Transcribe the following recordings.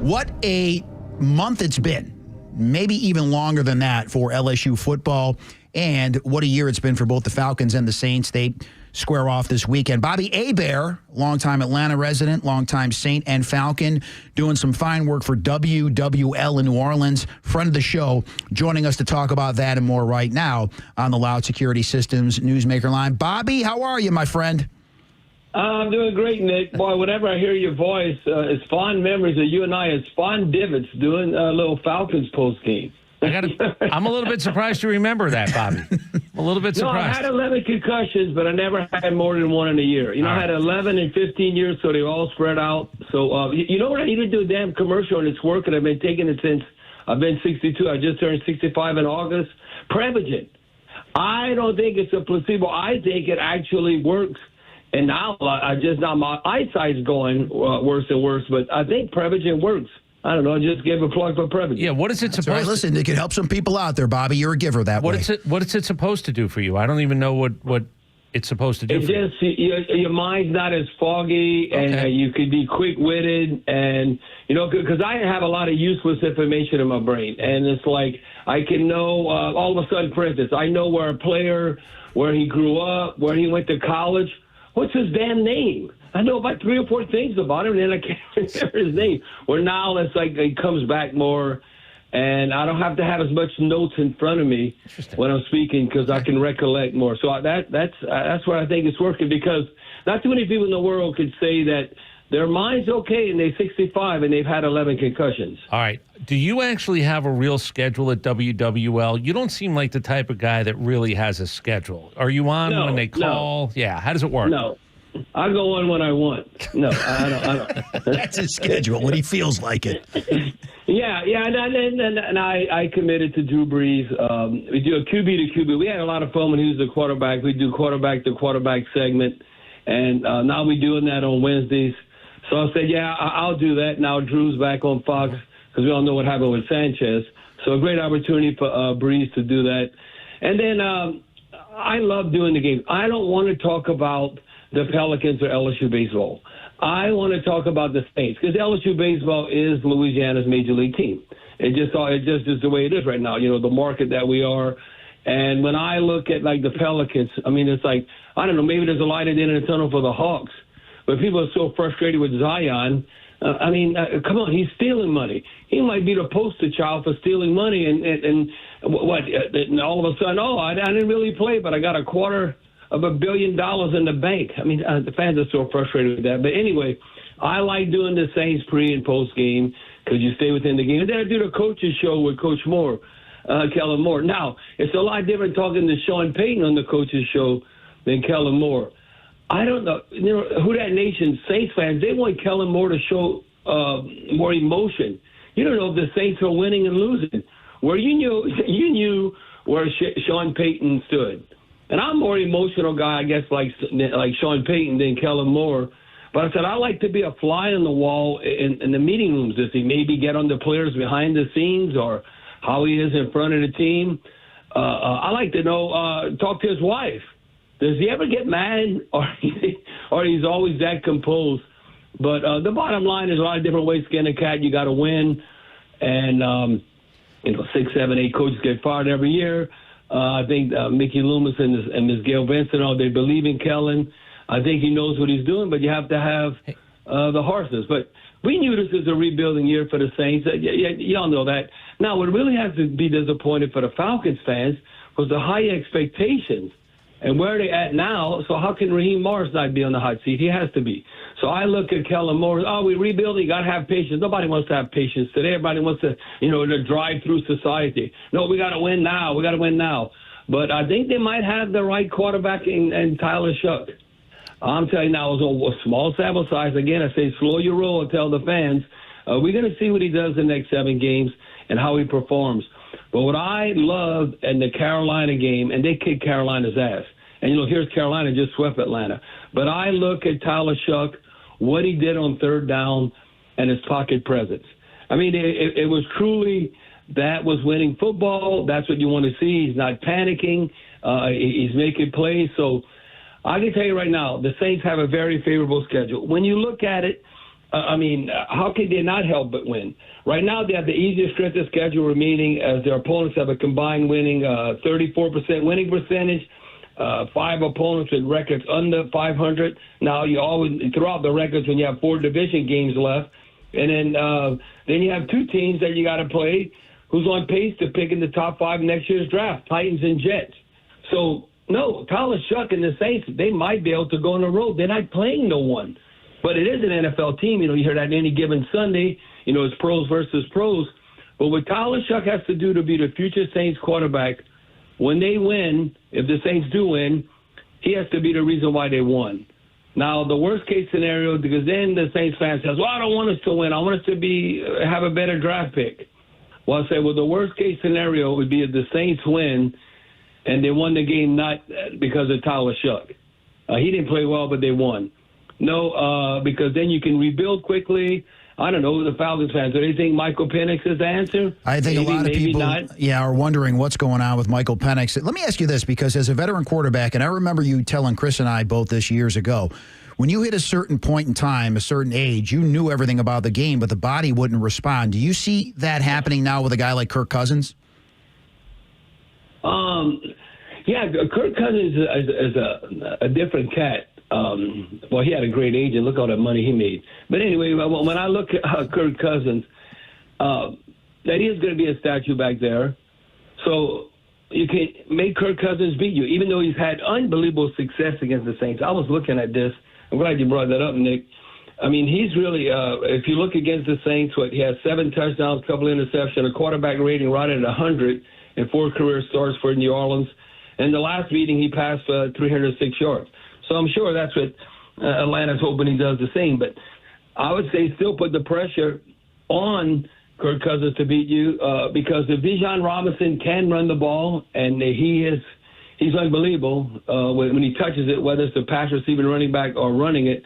What a month it's been. Maybe even longer than that for LSU football. And what a year it's been for both the Falcons and the Saints. They square off this weekend. Bobby Hebert, longtime Atlanta resident, longtime Saint and Falcon, doing some fine work for WWL in New Orleans. Friend of the show, joining us to talk about that and more right now on the Loud Security Systems Newsmaker line. Bobby, how are you, my friend? I'm doing great, Nick. Boy, whenever I hear your voice, it's fond memories of you and I. It's fond divots doing a little Falcons post game. I'm a little bit surprised to remember that, Bobby. I'm a little bit surprised. No, I had 11 concussions, but I never had more than one in a year. You know, I had 11 in 15 years, so they all spread out. So, you know what? I need to do a damn commercial, and it's working. I've been taking it since I've been 62. I just turned 65 in August. Prevagen. I don't think it's a placebo. I think it actually works. And now my eyesight's going worse and worse, but I think Prevagen works. I don't know. I just gave a plug for Prevagen. Yeah, what is it supposed to... Listen, it can help some people out there, Bobby. You're a giver that way. What is it supposed to do for you? I don't even know what it's supposed to do for you. Your mind's not as foggy, and you could be quick-witted, and, you know, because I have a lot of useless information in my brain, and it's like I can know, all of a sudden, for instance, I know where a player, where he grew up, where he went to college. What's his damn name? I know about 3 or 4 things about him, and then I can't remember his name. Where now it's like it comes back more, and I don't have to have as much notes in front of me when I'm speaking because I can recollect more. So that's where I think it's working, because not too many people in the world could say that their mind's okay and they're 65 and they've had 11 concussions. All right. Do you actually have a real schedule at WWL? You don't seem like the type of guy that really has a schedule. Are you on when they call? No. Yeah. How does it work? No. I go on when I want. No, I don't. That's his schedule, when he feels like it. Yeah, and I committed to Drew Brees. We do a QB to QB. We had a lot of fun when he was the quarterback. We do quarterback to quarterback segment, and now we're doing that on Wednesdays. So I said, yeah, I'll do that. Now Drew's back on Fox because we all know what happened with Sanchez. So a great opportunity for Brees to do that. And then I love doing the game. I don't want to talk about the Pelicans or LSU baseball. I want to talk about the Saints because LSU baseball is Louisiana's major league team. It just is the way it is right now. You know, the market that we are. And when I look at like the Pelicans, I mean, it's like, I don't know, maybe there's a light at the end of the tunnel for the Hawks. But people are so frustrated with Zion. Come on, he's stealing money. He might be the poster child for stealing money. And all of a sudden, I didn't really play, but I got $250 million in the bank. I mean, the fans are so frustrated with that. But anyway, I like doing the Saints pre- and post-game because you stay within the game. And then I do the coaches show with Coach Moore, Kellen Moore. Now, it's a lot different talking to Sean Payton on the coaches show than Kellen Moore. I don't know, who that nation, Saints fans, they want Kellen Moore to show more emotion. You don't know if the Saints are winning and losing. Where you knew where Sean Payton stood. And I'm a more emotional guy, I guess, like Sean Payton than Kellen Moore. But I said I like to be a fly on the wall in the meeting rooms to see maybe get on the players behind the scenes or how he is in front of the team. I like to know, talk to his wife. Does he ever get mad, or he's always that composed? But the bottom line is a lot of different ways to skin a cat. You got to win, and 6, 7, 8 coaches get fired every year. I think Mickey Loomis and Ms. Gail Benson, they believe in Kellen. I think he knows what he's doing, but you have to have the horses. But we knew this is a rebuilding year for the Saints. Y'all know that. Now, what really has to be disappointed for the Falcons fans was the high expectations. And where are they at now? So how can Raheem Morris not be on the hot seat? He has to be. So I look at Kellen Moore. We rebuilding. You got to have patience. Nobody wants to have patience today. Everybody wants to, to drive through society. No, we got to win now. We got to win now. But I think they might have the right quarterback in Tyler Shuck. I'm telling you now, it was a small sample size. Again, I say slow your roll and tell the fans. We're going to see what he does in the next 7 games and how he performs. But what I loved in the Carolina game, and they kicked Carolina's ass. And, here's Carolina just swept Atlanta. But I look at Tyler Shuck, what he did on third down, and his pocket presence. I mean, it was truly that was winning football. That's what you want to see. He's not panicking. He's making plays. So I can tell you right now, the Saints have a very favorable schedule. When you look at it, how could they not help but win? Right now, they have the easiest strength of schedule remaining, as their opponents have a combined winning 34% winning percentage. 5 opponents with records under 500. Now, you always throw out the records when you have 4 division games left. And then you have 2 teams that you got to play who's on pace to pick in the top 5 next year's draft, Titans and Jets. So, no, Tyler Shuck and the Saints, they might be able to go on the road. They're not playing no one. But it is an NFL team. You hear that any given Sunday, it's pros versus pros. But what Tyler Shuck has to do to be the future Saints quarterback, when they win, if the Saints do win, he has to be the reason why they won. Now, the worst-case scenario, because then the Saints fans says, well, I don't want us to win. I want us to have a better draft pick. Well, I say, well, the worst-case scenario would be if the Saints win and they won the game not because of Tyler Shuck. He didn't play well, but they won. No, because then you can rebuild quickly. I don't know, the Falcons fans, do they think Michael Penix is the answer? I think maybe, a lot of people are wondering what's going on with Michael Penix. Let me ask you this, because as a veteran quarterback, and I remember you telling Chris and I both this years ago, when you hit a certain point in time, a certain age, you knew everything about the game, but the body wouldn't respond. Do you see that happening now with a guy like Kirk Cousins? Yeah, Kirk Cousins is a different cat. Well, he had a great agent. Look all that money he made. But anyway, when I look at Kirk Cousins, that is going to be a statue back there. So you can make Kirk Cousins beat you, even though he's had unbelievable success against the Saints. I was looking at this. I'm glad you brought that up, Nick. I mean, he's really, if you look against the Saints, he has 7 touchdowns, a couple interceptions, a quarterback rating right at 100, and 4 career starts for New Orleans. And the last meeting, he passed 306 yards. So I'm sure that's what Atlanta's hoping he does the same. But I would say still put the pressure on Kirk Cousins to beat you because if Bijan Robinson can run the ball, and he's unbelievable when he touches it, whether it's the pass receiving running back or running it,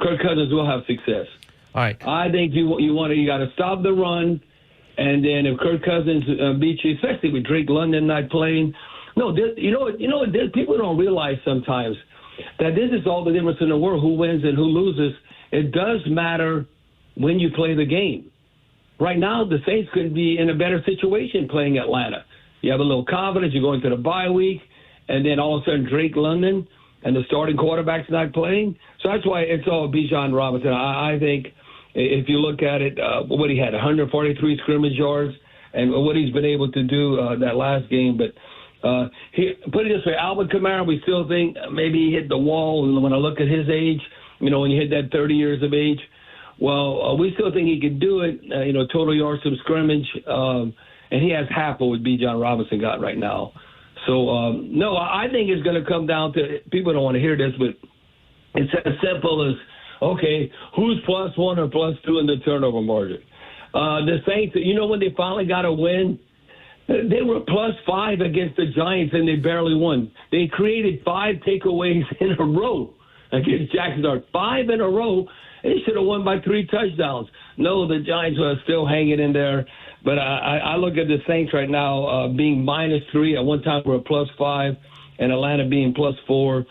Kirk Cousins will have success. All right. I think you got to stop the run, and then if Kirk Cousins beats you, especially with Drake London not playing. No, people don't realize sometimes that this is all the difference in the world, who wins and who loses. It does matter when you play the game. Right now, the Saints could be in a better situation playing Atlanta. You have a little confidence, you go into the bye week, and then all of a sudden Drake London and the starting quarterback's not playing. So that's why it's all Bijan Robinson. I think if you look at it, what he had, 143 scrimmage yards, and what he's been able to do that last game. But put it this way, Alvin Kamara, we still think maybe he hit the wall. And when I look at his age, when you hit that 30 years of age, well, we still think he could do it, total yards from scrimmage. And he has half of what Bijan Robinson got right now. So, no, I think it's going to come down to, people don't want to hear this, but it's as simple as, okay, who's +1 or +2 in the turnover margin? The Saints, when they finally got a win, they were +5 against the Giants, and they barely won. They created 5 takeaways in a row against Jacksonville. 5 in a row. They should have won by 3 touchdowns. No, the Giants are still hanging in there. But I look at the Saints right now being -3. At one time, we're +5, and Atlanta being +4.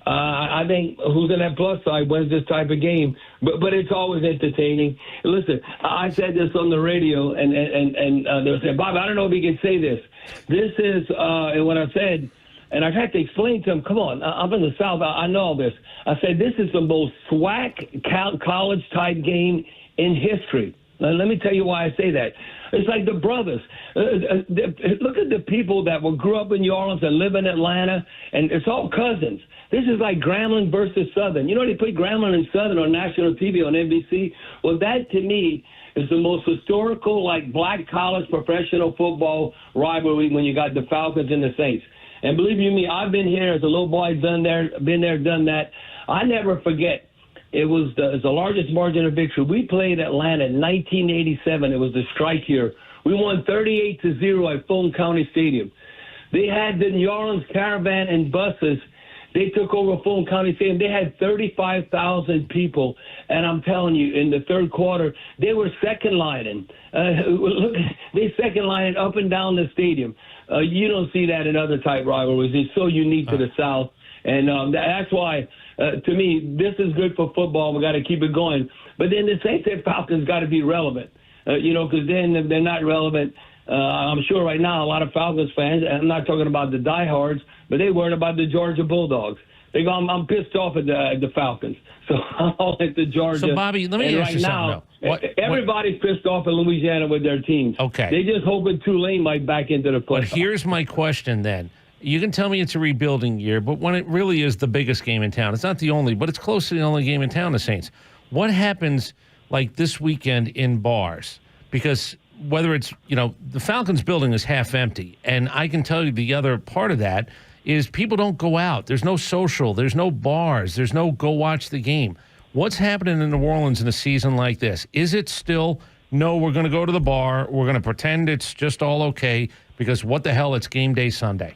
I think who's in that plus side wins this type of game. But it's always entertaining. Listen, I said this on the radio, and they were saying, Bob, I don't know if you can say this. This is, and what I said, and I've had to explain to him, come on, I'm in the South, I know all this. I said, this is the most SWAC college-type game in history. Now, let me tell you why I say that. It's like the brothers. Look at the people that grew up in New Orleans and live in Atlanta, and it's all cousins. This is like Grambling versus Southern. They play Grambling and Southern on national TV on NBC. Well, that to me is the most historical, black college professional football rivalry when you got the Falcons and the Saints. And believe you me, I've been here as a little boy, been there, done that. I never forget. It was the largest margin of victory. We played Atlanta in 1987. It was the strike year. We won 38-0 at Fulton County Stadium. They had the New Orleans Caravan and buses. They took over Fulton County Stadium. They had 35,000 people. And I'm telling you, in the third quarter, they were second lining. Look, they second lining up and down the stadium. You don't see that in other type rivalries. It's so unique to the South. And that's why to me, this is good for football. We got to keep it going. But then the Saints and Falcons got to be relevant, because then if they're not relevant, I'm sure right now a lot of Falcons fans, and I'm not talking about the diehards, but they worried about the Georgia Bulldogs. They go, I'm pissed off at the Falcons. So I'm at the Georgia. So, Bobby, let me ask you something. Everybody's pissed off in Louisiana with their teams. Okay. They just hoping Tulane might back into the playoffs. But here's my question then. You can tell me it's a rebuilding year, but when it really is the biggest game in town, it's not the only, but it's close to the only game in town, the Saints. What happens like this weekend in bars? Because whether it's, the Falcons building is half empty, and I can tell you the other part of that is people don't go out. There's no social. There's no bars. There's no go watch the game. What's happening in New Orleans in a season like this? Is it still, no, we're going to go to the bar. We're going to pretend it's just all okay because what the hell, it's game day Sunday.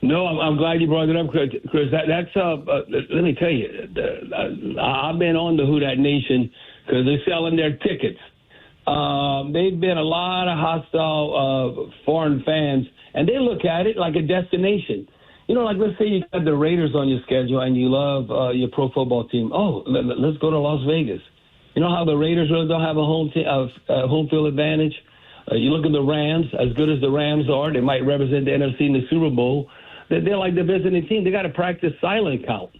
No, I'm glad you brought it up, Chris. That's let me tell you, I've been on the Who Dat Nation because they're selling their tickets. They've been a lot of hostile foreign fans, and they look at it like a destination. Like let's say you got the Raiders on your schedule and you love your pro football team. Oh, let's go to Las Vegas. You know how the Raiders really don't have a home field advantage? You look at the Rams, as good as the Rams are, they might represent the NFC in the Super Bowl. They're like the visiting team. They got to practice silent count,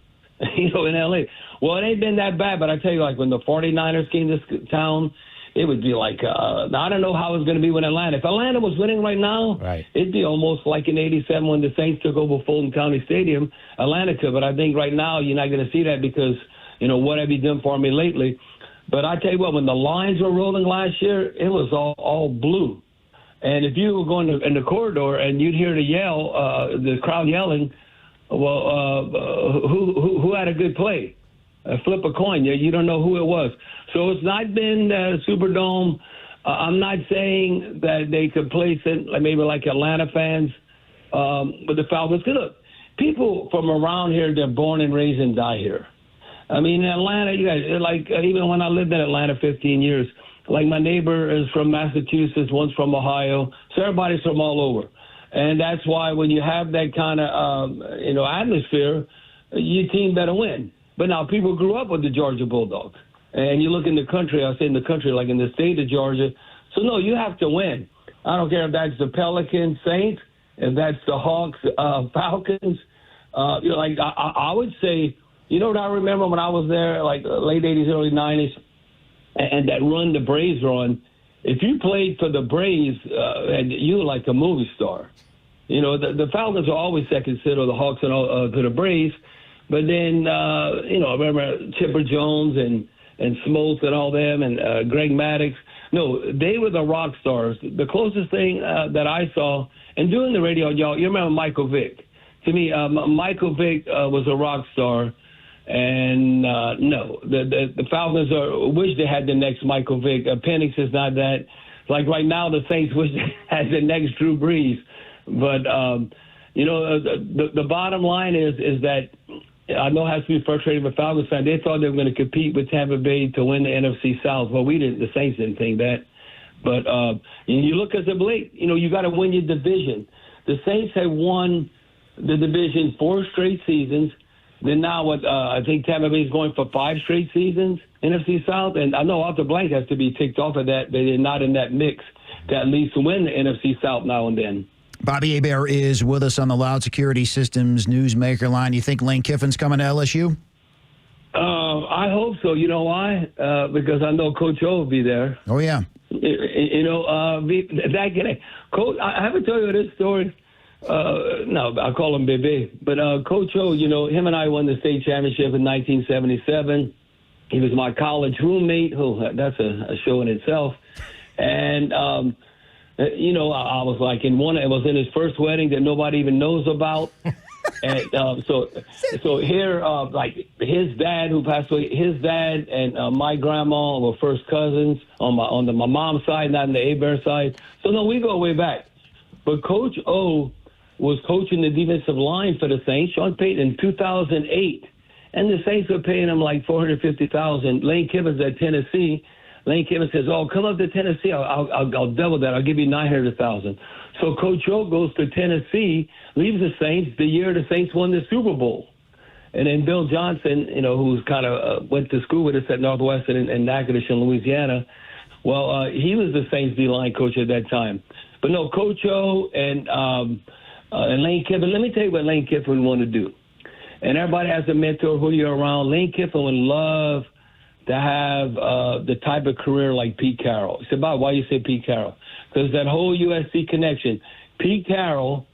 in L.A. Well, it ain't been that bad, but I tell you, like when the 49ers came to this town, it would be like, I don't know how it's going to be with Atlanta. If Atlanta was winning right now, right, it'd be almost like in '87 when the Saints took over Fulton County Stadium. Atlanta could, but I think right now you're not going to see that because, what have you done for me lately? But I tell you what, when the lines were rolling last year, it was all blue. And if you were going in the corridor and you'd hear the crowd yelling, well, who had a good play? Flip a coin. You don't know who it was. So it's not been Superdome. I'm not saying that they could place it maybe like Atlanta fans with the Falcons. Because look, people from around here, they're born and raised and die here. I mean, in Atlanta, you guys, even when I lived in Atlanta 15 years, like my neighbor is from Massachusetts, one's from Ohio, so everybody's from all over. And that's why when you have that kind of, atmosphere, your team better win. But now people grew up with the Georgia Bulldogs. And you look in the country, I say in the country, like in the state of Georgia. So, no, you have to win. I don't care if that's the Pelicans, Saints, if that's the Hawks, Falcons. I would say, what I remember when I was there, like late 80s, early 90s, and that run the Braves were on, if you played for the Braves, and you were like a movie star. The Falcons are always second fiddle, the Hawks and to the Braves. But then, I remember Chipper Jones and Smoltz and all them and Greg Maddux. No, they were the rock stars. The closest thing that I saw, and doing the radio, y'all, you remember Michael Vick. To me, Michael Vick was a rock star. And no, the Falcons wish they had the next Michael Vick. Penix is not that. Like right now, the Saints wish they had the next Drew Brees. But the bottom line is that I know it has to be frustrating for Falcons fans. They thought they were going to compete with Tampa Bay to win the NFC South. Well, we didn't. The Saints didn't think that. But you look as of late, you got to win your division. The Saints have won the division 4 straight seasons. Then now, I think Tampa Bay is going for 5 straight seasons, NFC South. And I know Arthur Blank has to be ticked off of that. They're not in that mix to at least win the NFC South now and then. Bobby Hebert is with us on the Loud Security Systems Newsmaker line. You think Lane Kiffin's coming to LSU? I hope so. You know why? Because I know Coach O will be there. Oh, yeah. Coach, I haven't told you this story. No, I call him Bebe. But Coach O, him and I won the state championship in 1977. He was my college roommate. That's a show in itself. And, I was like it was in his first wedding that nobody even knows about. And so here, like his dad who passed away, his dad and my grandma were first cousins on my mom's side, not on the Hebert side. So, no, we go way back. But Coach O was coaching the defensive line for the Saints, Sean Payton, in 2008. And the Saints were paying him like $450,000. Lane Kiffin's at Tennessee. Lane Kiffin says, come up to Tennessee. I'll double that. I'll give you $900,000. So Coach O goes to Tennessee, leaves the Saints the year the Saints won the Super Bowl. And then Bill Johnson, who's kind of went to school with us at Northwestern and Natchitoches in Louisiana. Well, he was the Saints D-line coach at that time. But no, Coach O and Lane Kiffin. Let me tell you what Lane Kiffin wanted to do. And everybody has a mentor who you're around. Lane Kiffin would love to have the type of career like Pete Carroll. He said, Bob, why you say Pete Carroll? Because that whole USC connection. Pete Carroll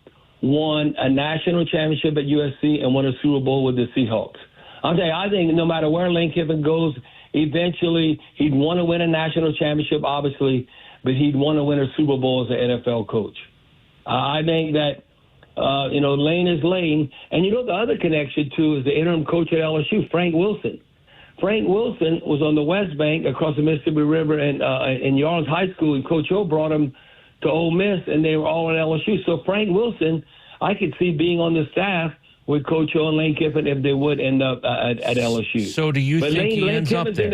won a national championship at USC and won a Super Bowl with the Seahawks. I'm telling you, I think no matter where Lane Kiffin goes, eventually he'd want to win a national championship, obviously, but he'd want to win a Super Bowl as an NFL coach. I think that, Lane is Lane. And the other connection, too, is the interim coach at LSU, Frank Wilson. Frank Wilson was on the West Bank across the Mississippi River in New Orleans High School, and Coach O brought him to Ole Miss, and they were all at LSU. So Frank Wilson, I could see being on the staff with Coach O and Lane Kiffin if they would end up at LSU. So do you think he ends up there?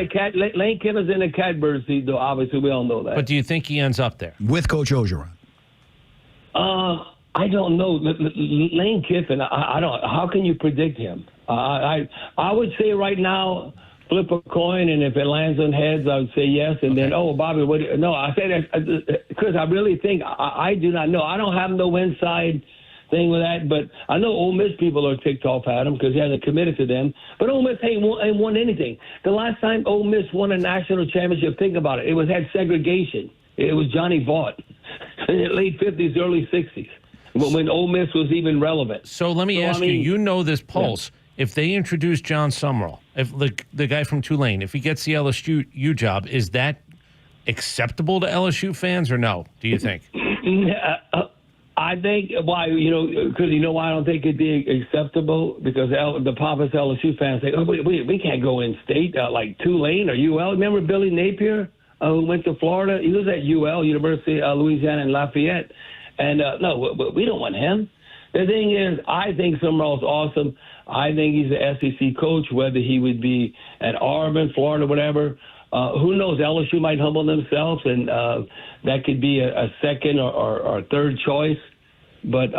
Lane Kiffin's in the catbird seat, though. Obviously, we all know that. But do you think he ends up there? With Coach Orgeron? I don't know. Lane Kiffin, I don't. How can you predict him? I would say right now, flip a coin, and if it lands on heads, I would say yes. And then, Bobby, no, I say that because I really think I do not know. I don't have no inside thing with that, but I know Ole Miss people are ticked off at him because he hasn't committed to them. But Ole Miss ain't won anything. The last time Ole Miss won a national championship, think about it. It had segregation. It was Johnny Vaught in the late 50s, early 60s. When Ole Miss was even relevant. So let me ask you, you know this pulse. Yeah. If they introduce John Summerall, if the guy from Tulane, if he gets the LSU job, is that acceptable to LSU fans or no, do you think? I think why, because why I don't think it'd be acceptable? Because the pompous LSU fans say, we can't go in state like Tulane or UL. Remember Billy Napier, who went to Florida? He was at UL, University of Louisiana in Lafayette. And, no, we don't want him. The thing is, I think Summerall's awesome. I think he's an SEC coach, whether he would be at Auburn, Florida, whatever. Who knows? LSU might humble themselves, and that could be a second or third choice. But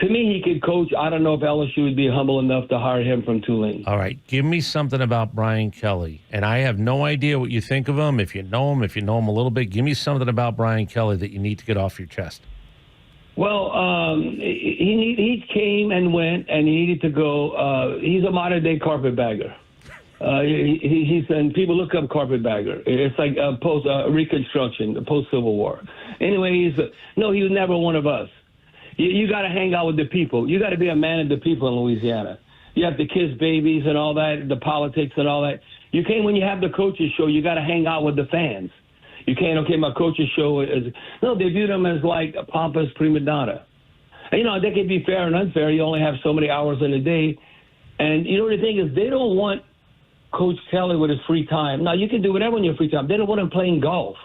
to me, he could coach. I don't know if LSU would be humble enough to hire him from Tulane. All right. Give me something about Brian Kelly. And I have no idea what you think of him, if you know him a little bit. Give me something about Brian Kelly that you need to get off your chest. Well, he came and went, and he needed to go. He's a modern-day carpetbagger. And people look up carpetbagger. It's like post Reconstruction, post-Civil War. Anyway, he was never one of us. You got to hang out with the people. You got to be a man of the people in Louisiana. You have to kiss babies and all that, the politics and all that. You can't, when you have the coaches show, you got to hang out with the fans. You can't, my coach's show is, no, they view them as like a pompous prima donna. And, they can be fair and unfair. You only have so many hours in a day. And, the thing is, they don't want Coach Kelly with his free time. Now, you can do whatever in your free time. They don't want him playing golf.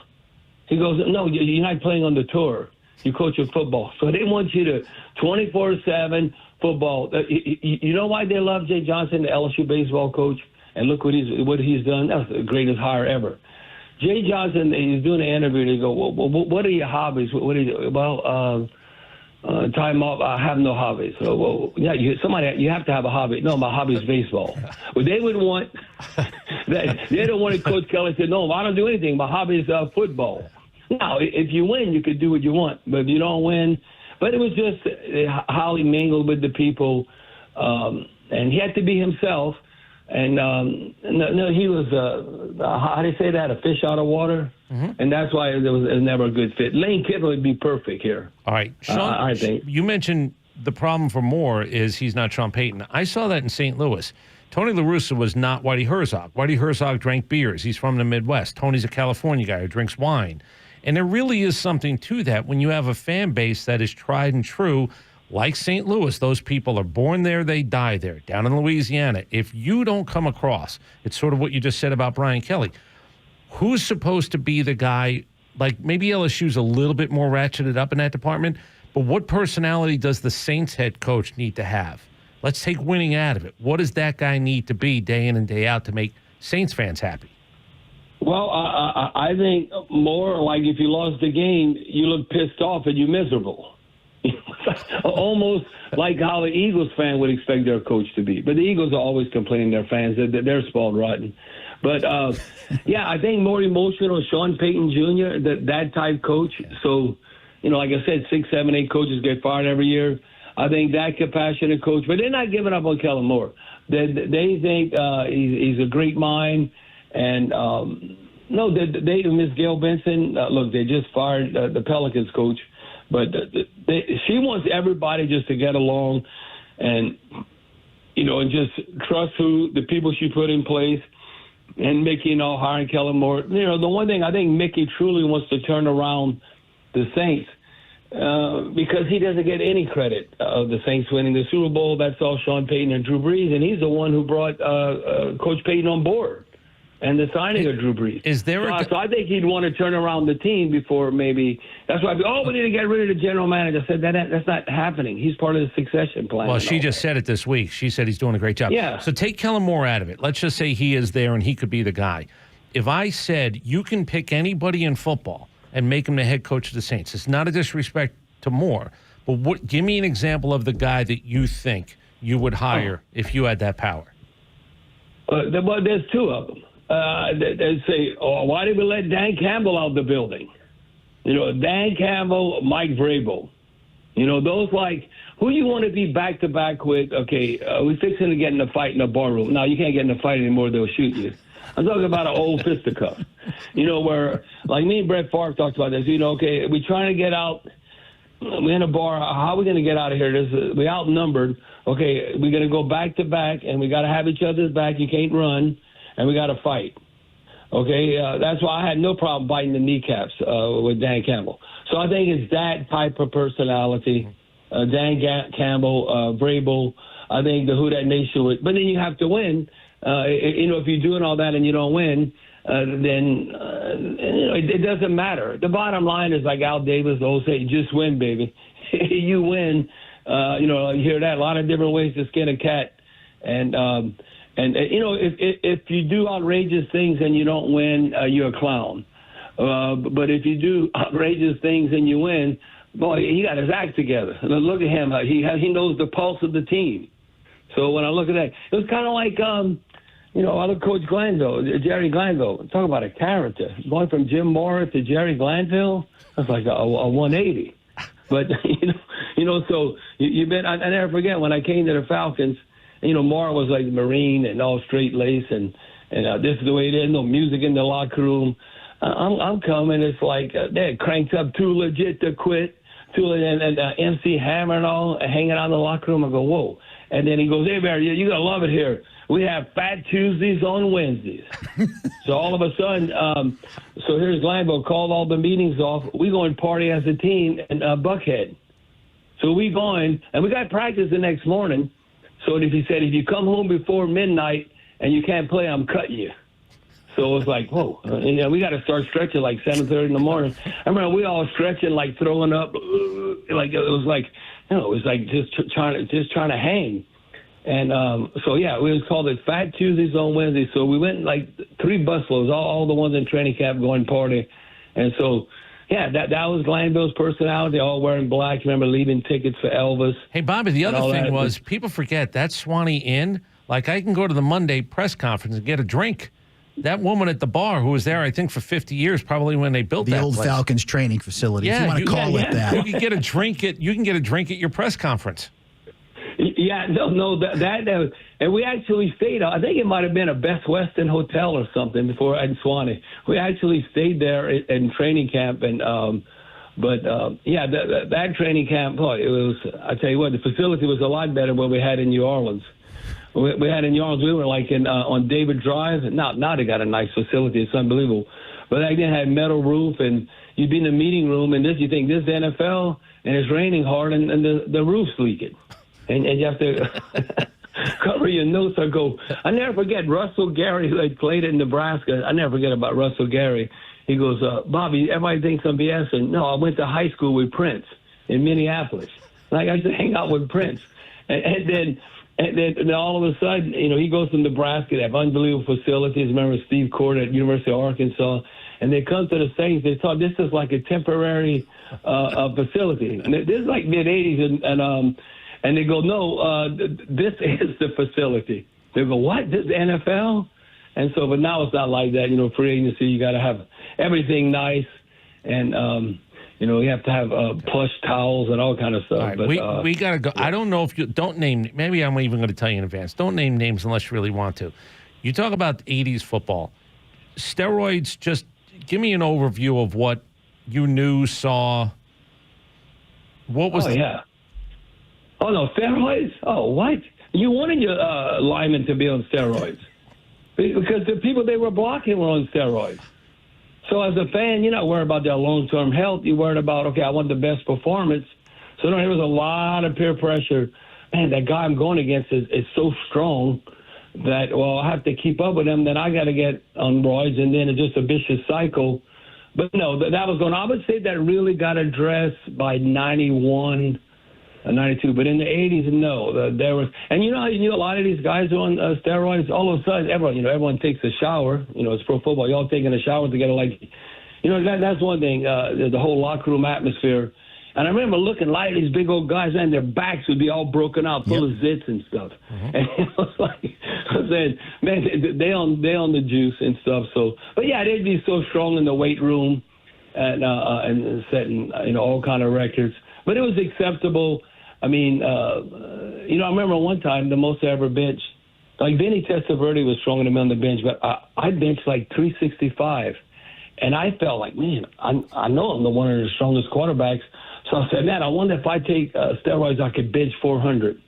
He goes, no, you're not playing on the tour. You coach with football. So they want you to 24/7 football. You know why they love Jay Johnson, the LSU baseball coach? And look what he's done. That's the greatest hire ever. Jay Johnson, he's doing an interview, and he goes, well, what are your hobbies? What do you do? Well, time off, I have no hobbies. So, you have to have a hobby. No, my hobby is baseball. Well, they would want that. They don't want to Coach Kelly say, no, I don't do anything. My hobby is football. Now, if you win, you could do what you want. But if you don't win, but it was just how he mingled with the people, and he had to be himself. And no, he was how do you say that? A fish out of water, and that's why it was never a good fit. Lane Kiffin would be perfect here. All right, Sean, I think you mentioned the problem for Moore is he's not Sean Payton. I saw that in St. Louis. Tony La Russa was not Whitey Herzog. Whitey Herzog drank beers. He's from the Midwest. Tony's a California guy who drinks wine. And there really is something to that when you have a fan base that is tried and true, like St. Louis. Those people are born there, they die there. Down in Louisiana, if you don't come across, it's sort of what you just said about Brian Kelly. Who's supposed to be the guy, like maybe LSU's a little bit more ratcheted up in that department, but what personality does the Saints head coach need to have? Let's take winning out of it. What does that guy need to be day in and day out to make Saints fans happy? Well, I think more like if you lost the game, you look pissed off and you're miserable. Almost like how the Eagles fan would expect their coach to be. But the Eagles are always complaining their fans that they're spoiled rotten. But, yeah, I think more emotional, Sean Payton Jr., that type coach. So, like I said, 6, 7, 8 coaches get fired every year. I think that compassionate coach. But they're not giving up on Kellen Moore. They think he's a great mind. And, no, they Miss Gail Benson, look, they just fired the Pelicans coach. But she wants everybody just to get along and, and just trust the people she put in place. And Mickey, hiring Kellen Moore. The one thing I think Mickey truly wants to turn around the Saints because he doesn't get any credit of the Saints winning the Super Bowl. That's all Sean Payton and Drew Brees, and he's the one who brought Coach Payton on board and the signing of Drew Brees. So I think he'd want to turn around the team before maybe – that's why we need to get rid of the general manager. I said that's not happening. He's part of the succession plan. Well, she just said it this week. She said he's doing a great job. Yeah. So take Kellen Moore out of it. Let's just say he is there and he could be the guy. If I said you can pick anybody in football and make him the head coach of the Saints, it's not a disrespect to Moore, but give me an example of the guy that you think you would hire if you had that power. There's two of them. They say, why did we let Dan Campbell out of the building? Dan Campbell, Mike Vrabel. Those who you want to be back-to-back with, okay, we're fixing to get in a fight in a bar room. Now, you can't get in a fight anymore, they'll shoot you. I'm talking about an old fisticuff, where, like me and Brett Favre talked about this, okay, we're trying to get out. We're in a bar. How are we going to get out of here? We're outnumbered. Okay, we're going to go back-to-back, and we got to have each other's back. You can't run. And we got to fight. Okay, that's why I had no problem biting the kneecaps with Dan Campbell. So I think it's that type of personality. Dan Campbell, Vrabel, I think the Who Dat Nation would. But then you have to win. If you're doing all that and you don't win, then it doesn't matter. The bottom line is like Al Davis always say, just win, baby. You win. You hear that a lot of different ways to skin a cat. And if you do outrageous things and you don't win, you're a clown. But if you do outrageous things and you win, boy, he got his act together. Look at him. He knows the pulse of the team. So when I look at that, it was kind of like, I look Coach Glanville, Jerry Glanville. Talk about a character. Going from Jim Morris to Jerry Glanville, that's like a 180. But, so you've been – I never forget when I came to the Falcons – Mara was like Marine and all straight lace, and this is the way it is. No music in the locker room. I'm coming. It's like they're cranked up, too legit to quit. And MC Hammer and all hanging out in the locker room. I go, whoa. And then he goes, hey, Barry, you got to love it here. We have Fat Tuesdays on Wednesdays. So all of a sudden, so here's Glanville called all the meetings off. We go and party as a team in Buckhead. So we going, and we got practice the next morning. So if he said, if you come home before midnight and you can't play, I'm cutting you. So it was like, whoa. And, we got to start stretching like 7:30 in the morning. I remember we all stretching, like throwing up. Like it was like, it was like just trying to hang. And so, yeah, we called it Fat Tuesdays on Wednesday. So we went like 3 busloads, all the ones in training camp going party. And so, yeah, that was Glanville's personality, all wearing black. Remember leaving tickets for Elvis. Hey, Bobby, the other thing was people forget that Swanee Inn. Like I can go to the Monday press conference and get a drink. That woman at the bar who was there, I think, for 50 years, probably when they built the old place. Falcons training facility. Yeah, if you want to call it that. You can get a drink at your press conference. Yeah, no, that and we actually stayed. I think it might have been a Best Western hotel or something before in Swanee. We actually stayed there in training camp, and yeah, that training camp. Boy, it was. I tell you what, the facility was a lot better than what we had in New Orleans. We had in New Orleans. We were like on David Drive. Now they got a nice facility. It's unbelievable. But back then had metal roof, and you'd be in the meeting room, and you think this is the NFL, and it's raining hard, and the roof's leaking. And you have to cover your nose. I never forget Russell Gary, who had played in Nebraska. I never forget about Russell Gary. He goes, Bobby, everybody thinks I'm BSing. No, I went to high school with Prince in Minneapolis. Like I used to hang out with Prince. And then And then all of a sudden, he goes to Nebraska. They have unbelievable facilities. Remember Steve Cord at University of Arkansas. And they come to the Saints. They thought this is like a temporary facility. And this is like mid-'80s. And they go, no, this is the facility. They go, what? This is the NFL? And so, but now it's not like that. Free agency, you got to have everything nice. And, you have to have plush towels and all kind of stuff. All right, but we got to go. I don't know if you don't name. Maybe I'm even going to tell you in advance. Don't name names unless you really want to. You talk about 80s football. Steroids, just give me an overview of what you knew, saw. What was yeah. Oh, no, steroids? Oh, what? You wanted your linemen to be on steroids because the people they were blocking were on steroids. So as a fan, you're not worried about their long-term health. You're worried about, okay, I want the best performance. So there was a lot of peer pressure. Man, that guy I'm going against is so strong that, well, I have to keep up with him. Then I got to get on roids, and then it's just a vicious cycle. But, no, that was going on. I would say that really got addressed by 91, 92. But in the 80s, no. There was, and a lot of these guys are on steroids. All of a sudden, everyone takes a shower. It's pro football. Y'all taking a shower together, that's one thing. The whole locker room atmosphere. And I remember looking like these big old guys, and their backs would be all broken out, full of zits and stuff. Mm-hmm. And it was like I said, man, they on the juice and stuff. So, but yeah, they'd be so strong in the weight room and setting all kind of records. But it was acceptable. I mean, I remember one time the most I ever benched, like Vinny Testaverde was stronger than me on the bench, but I benched like 365. And I felt like, man, I know I'm one of the strongest quarterbacks. So I said, man, I wonder if I take steroids, I could bench 400.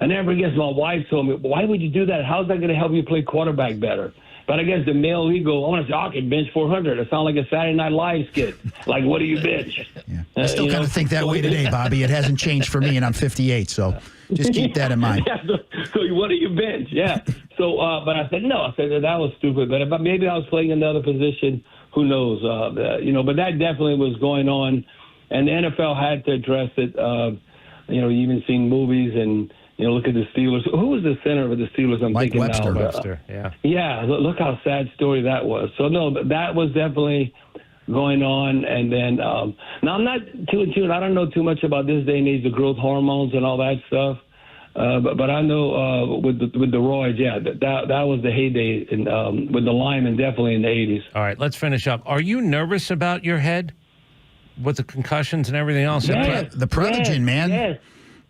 And I guess my wife told me, why would you do that? How's that going to help you play quarterback better? But I guess the male ego, I want to say, I can bench 400. It sounds like a Saturday Night Live skit. Like, what do you bench? Yeah. I still kind of think that way today, Bobby. It hasn't changed for me, and I'm 58, so just keep that in mind. Yeah, so what do you bench? Yeah. So, but I said, no. I said that was stupid. But maybe I was playing another position. Who knows? But that definitely was going on. And the NFL had to address it. You even seen movies and, look at the Steelers. Who was the center of the Steelers? I'm Mike thinking Webster. now. Webster, yeah. Yeah, look how sad story that was. So, no, that was definitely going on. And then, now I'm not too in tune. I don't know too much about this day and age, the growth hormones and all that stuff. But I know with the roids, yeah, that was the heyday with the linemen, definitely in the 80s. All right, let's finish up. Are you nervous about your head with the concussions and everything else? Yes, the Prevagen, man.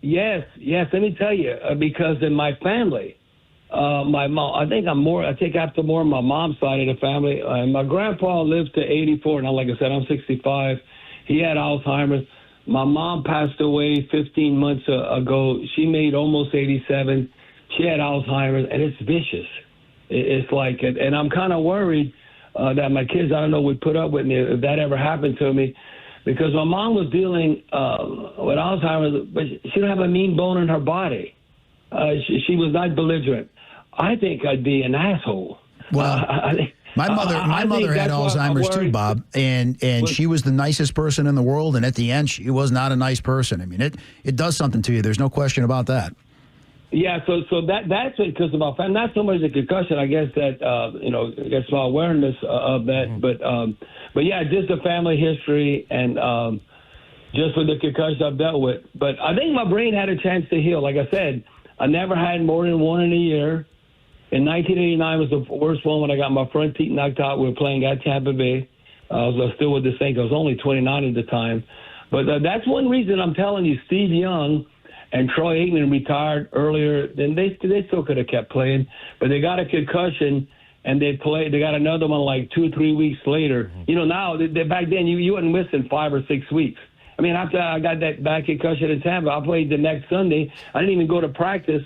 Yes. Let me tell you, because in my family, my mom, I take after more of my mom's side of the family. My grandpa lived to 84, and like I said, I'm 65. He had Alzheimer's. My mom passed away 15 months ago. She made almost 87. She had Alzheimer's, and it's vicious. It's like, and I'm kind of worried that my kids, I don't know, would put up with me if that ever happened to me. Because my mom was dealing with Alzheimer's, but she don't have a mean bone in her body. She was not belligerent. I think I'd be an asshole. Well, my mother had Alzheimer's too, Bob, and she was the nicest person in the world, and at the end, she was not a nice person. I mean, it does something to you. There's no question about that. Yeah, so that's because of my family. Not so much the concussion, I guess that I guess my awareness of that, mm-hmm. but yeah, just the family history and just with the concussion I've dealt with. But I think my brain had a chance to heal. Like I said, I never had more than one in a year. In 1989 was the worst one when I got my front teeth knocked out. We were playing at Tampa Bay. I was still with the Saints. I was only 29 at the time. But that's one reason I'm telling you, Steve Young and Troy Aikman retired earlier. Then they still could have kept playing. But they got a concussion, and they got another one like 2 or 3 weeks later. Mm-hmm. Now, back then, you wasn't missing 5 or 6 weeks. I mean, after I got that back concussion in Tampa, I played the next Sunday. I didn't even go to practice.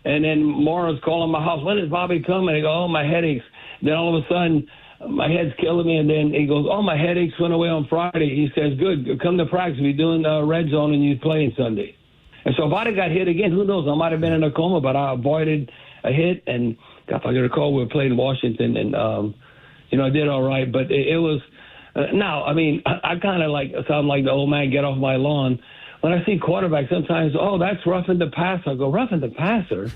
And then Morrow's calling my house. When is Bobby coming? I go, oh, my headaches. Then all of a sudden, my head's killing me. And then he goes, oh, my headaches went away on Friday. He says, good, come to practice. We're doing red zone and you're playing Sunday. And so if I'd have got hit again, who knows? I might have been in a coma, but I avoided a hit. And if I get a call, we were playing Washington. And, I did all right. But it was now, I mean, I kind of sound like the old man, get off my lawn. when I see quarterbacks, sometimes, that's roughing the passer. I go, roughing the passer?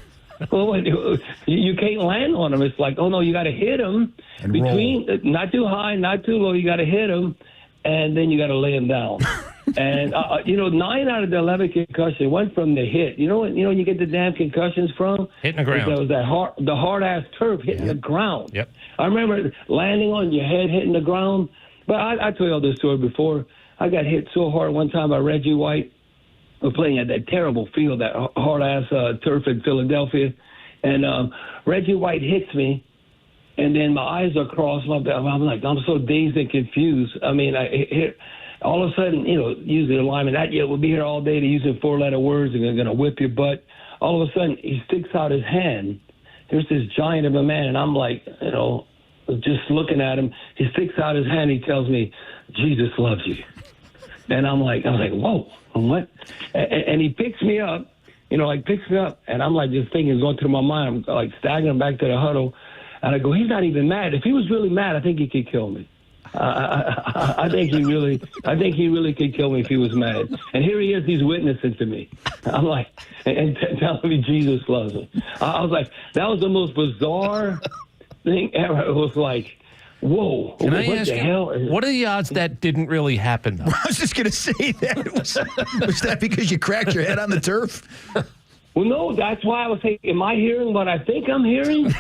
Well, you can't land on them. It's like, oh, no, you got to hit them between, not too high, not too low. You got to hit them, and then you got to lay them down. And, 9 out of the 11 concussions went from the hit. You know you get the damn concussions from? Hitting the ground. That was the hard-ass turf hitting the ground. Yep. I remember landing on your head, hitting the ground. But I told you all this story before. I got hit so hard one time by Reggie White. We're playing at that terrible field, that hard-ass turf in Philadelphia. And Reggie White hits me, and then my eyes are crossed. I'm so dazed and confused. I mean, all of a sudden, usually the lineman, that will be here all day. They're using 4-letter words and they're going to whip your butt. All of a sudden, he sticks out his hand. There's this giant of a man, and I'm like, just looking at him. He sticks out his hand. He tells me, Jesus loves you. And I was like, whoa, what? And he picks me up, picks me up. And I'm like, this thing is going through my mind. I'm like staggering back to the huddle. And I go, he's not even mad. If he was really mad, I think he could kill me. I think he really could kill me if he was mad. And here he is, he's witnessing to me. I'm like, and telling me Jesus loves him. I was like, that was the most bizarre thing ever. It was like, whoa, Can I what ask the you, hell? what are the odds that didn't really happen, though? I was just going to say that. Was that because you cracked your head on the turf? Well, no, that's why I was saying, am I hearing what I think I'm hearing?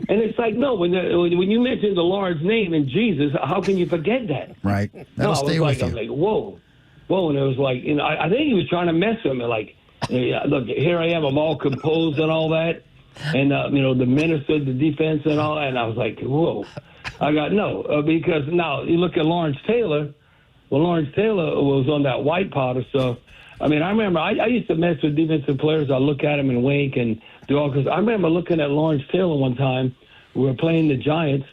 And it's like, no, when you mention the Lord's name and Jesus, how can you forget that? Right. That'll stay with you. I was like, whoa. And it was like, I think he was trying to mess with me. Like, look, here I am, I'm all composed and all that. And, the minister, the defense and all that. And I was like, whoa. I got, no, because now you look at Lawrence Taylor. Well, Lawrence Taylor was on that white powder stuff. I mean, I remember I used to mess with defensive players. I look at them and wink and do all, because I remember looking at Lawrence Taylor one time. We were playing the Giants,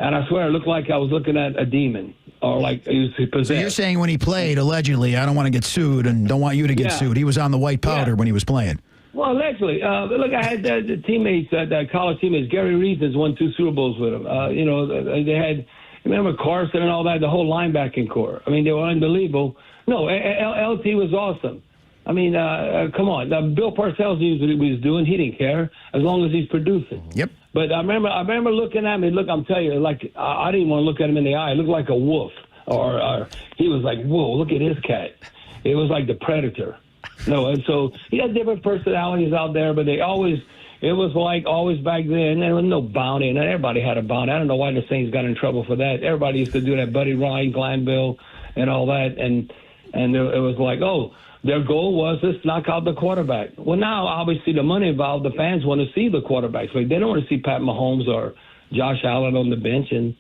and I swear it looked like I was looking at a demon, or like he was possessed. So you're saying when he played, allegedly, I don't want to get sued and don't want you to get sued. He was on the white powder when he was playing. Well, allegedly. Look, I had the teammates, the college teammates. Gary Reed has won 2 Super Bowls with him. They had, remember Carson and all that, the whole linebacking core. I mean, they were unbelievable. No, LT was awesome. I mean, come on. Bill Parcells knew what he was doing. He didn't care as long as he's producing. Yep. But I remember looking at him. Look, I'm telling you, like I didn't want to look at him in the eye. It looked like a wolf, or he was like, whoa, look at this cat. It was like the Predator. No, and so he had different personalities out there, but it was like always back then. There was no bounty, and everybody had a bounty. I don't know why the Saints got in trouble for that. Everybody used to do that, Buddy Ryan, Glanville, and all that, and it was like, oh. Their goal was let's knock out the quarterback. Well, now, obviously, the money involved, the fans want to see the quarterbacks. Like, they don't want to see Pat Mahomes or Josh Allen on the bench and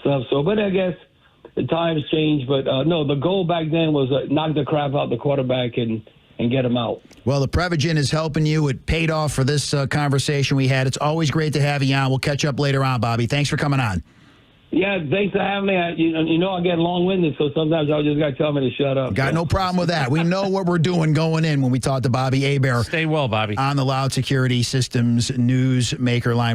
stuff. So, but I guess the times change. But, no, the goal back then was knock the crap out the quarterback and get him out. Well, the Prevagen is helping you. It paid off for this conversation we had. It's always great to have you on. We'll catch up later on, Bobby. Thanks for coming on. Yeah, thanks for having me. I get long-winded, so sometimes I just got to tell me to shut up. Got no problem with that. We know what we're doing going in when we talk to Bobby Hebert. Stay well, Bobby. On the Loud Security Systems Newsmaker line.